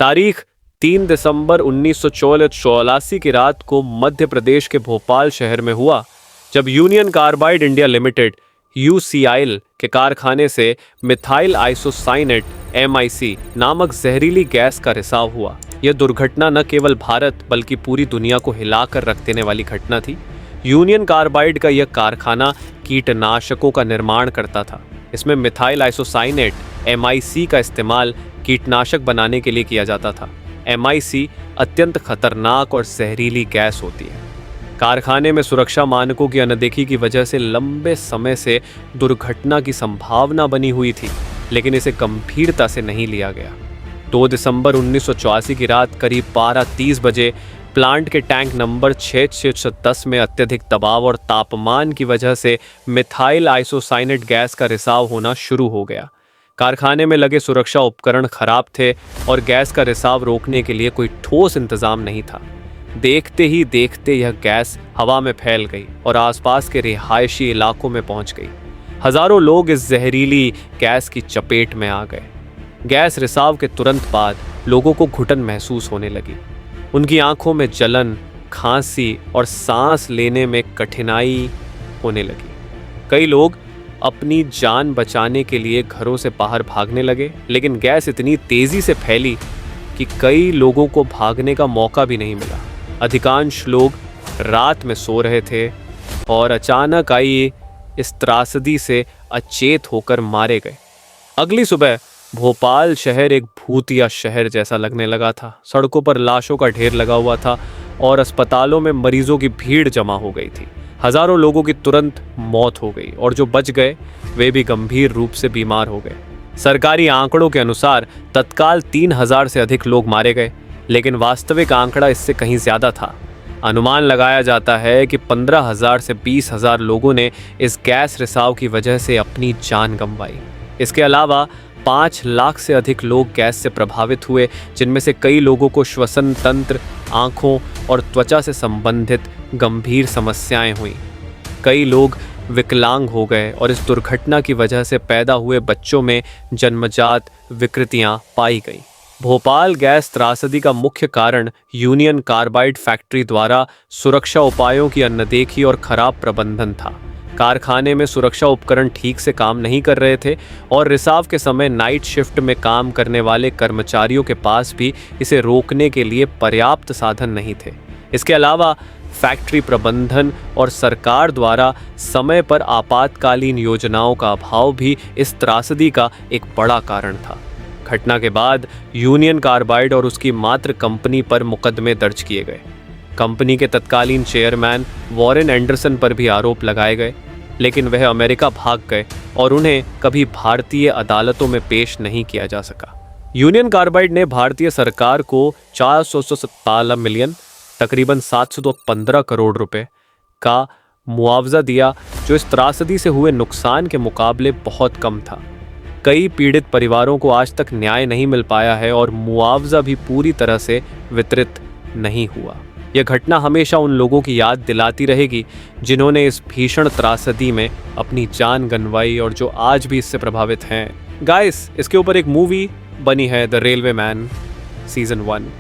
तारीख 3 दिसंबर 1984 की रात को मध्य प्रदेश के भोपाल शहर में हुआ, जब union carbide India limited UCIL के कारखाने से मिथाइल आइसोसाइनेट MIC नामक जहरीली गैस का रिसाव हुआ। यह दुर्घटना न केवल भारत बल्कि पूरी दुनिया को हिलाकर रख देने वाली घटना थी। यूनियन कार्बाइड का यह कारखाना कीटनाशकों का निर्माण करता था। इसमें मिथाइल आइसोसाइनेट MIC का इस्तेमाल कीटनाशक बनाने के लिए किया जाता था। MIC अत्यंत खतरनाक और जहरीली गैस होती है। कारखाने में सुरक्षा मानकों की अनदेखी की वजह से लंबे समय से दुर्घटना की संभावना बनी हुई थी, लेकिन इसे गंभीरता से नहीं लिया गया। 2 दिसंबर 1984 की रात करीब 12:30 बजे प्लांट के टैंक नंबर 6610 में अत्यधिक दबाव और तापमान की वजह से मिथाइल आइसोसाइनेट गैस का रिसाव होना शुरू हो गया। कारखाने में लगे सुरक्षा उपकरण खराब थे और गैस का रिसाव रोकने के लिए कोई ठोस इंतजाम नहीं था। देखते ही देखते यह गैस हवा में फैल गई और आसपास के रिहायशी इलाकों में पहुंच गई। हजारों लोग इस जहरीली गैस की चपेट में आ गए। गैस रिसाव के तुरंत बाद लोगों को घुटन महसूस होने लगी। उनकी आंखों में जलन, खांसी और सांस लेने में कठिनाई होने लगी। कई लोग अपनी जान बचाने के लिए घरों से बाहर भागने लगे, लेकिन गैस इतनी तेजी से फैली कि कई लोगों को भागने का मौका भी नहीं मिला। अधिकांश लोग रात में सो रहे थे और अचानक आई इस त्रासदी से अचेत होकर मारे गए। अगली सुबह भोपाल शहर एक भूतिया शहर जैसा लगने लगा था। सड़कों पर लाशों का ढेर लगा हुआ था और अस्पतालों में मरीजों की भीड़ जमा हो गई थी। हजारों लोगों की तुरंत मौत हो गई और जो बच गए वे भी गंभीर रूप से बीमार हो गए। सरकारी आंकड़ों के अनुसार तत्काल 3000 से अधिक लोग मारे गए, लेकिन वास्तविक आंकड़ा इससे कहीं ज्यादा था। अनुमान लगाया जाता है कि 15,000 से 20,000 लोगों ने इस गैस रिसाव की वजह से अपनी जान गंवाई। इसके अलावा 5 लाख से अधिक लोग गैस से प्रभावित हुए, जिनमें से कई लोगों को श्वसन तंत्र, आंखों और त्वचा से संबंधित गंभीर समस्याएं हुई। कई लोग विकलांग हो गए और इस दुर्घटना की वजह से पैदा हुए बच्चों में जन्मजात विकृतियां पाई गई। भोपाल गैस त्रासदी का मुख्य कारण यूनियन कार्बाइड फैक्ट्री द्वारा सुरक्षा उपायों की अनदेखी और खराब प्रबंधन था। कारखाने में सुरक्षा उपकरण ठीक से काम नहीं कर रहे थे और रिसाव के समय नाइट शिफ्ट में काम करने वाले कर्मचारियों के पास भी इसे रोकने के लिए पर्याप्त साधन नहीं थे। इसके अलावा फैक्ट्री प्रबंधन और सरकार द्वारा समय पर आपातकालीन योजनाओं का अभाव भी इस त्रासदी का एक बड़ा कारण था। घटना के बाद यूनियन कार्बाइड और उसकी मात्र कंपनी पर मुकदमे दर्ज किए गए। कंपनी के तत्कालीन चेयरमैन वॉरेन एंडरसन पर भी आरोप लगाए गए, लेकिन वह अमेरिका भाग गए और उन्हें कभी भारतीय अदालतों में पेश नहीं किया जा सका। यूनियन कार्बाइड ने भारतीय सरकार को 417 मिलियन तकरीबन 715 करोड़ रुपए का मुआवजा दिया, जो इस त्रासदी से हुए नुकसान के मुकाबले बहुत कम था। कई पीड़ित परिवारों को आज तक न्याय नहीं मिल पाया है और मुआवजा भी पूरी तरह से वितरित नहीं हुआ। यह घटना हमेशा उन लोगों की याद दिलाती रहेगी जिन्होंने इस भीषण त्रासदी में अपनी जान गंवाई और जो आज भी इससे प्रभावित हैं। गाइस, इसके ऊपर एक मूवी बनी है, द रेलवे मैन सीजन 1।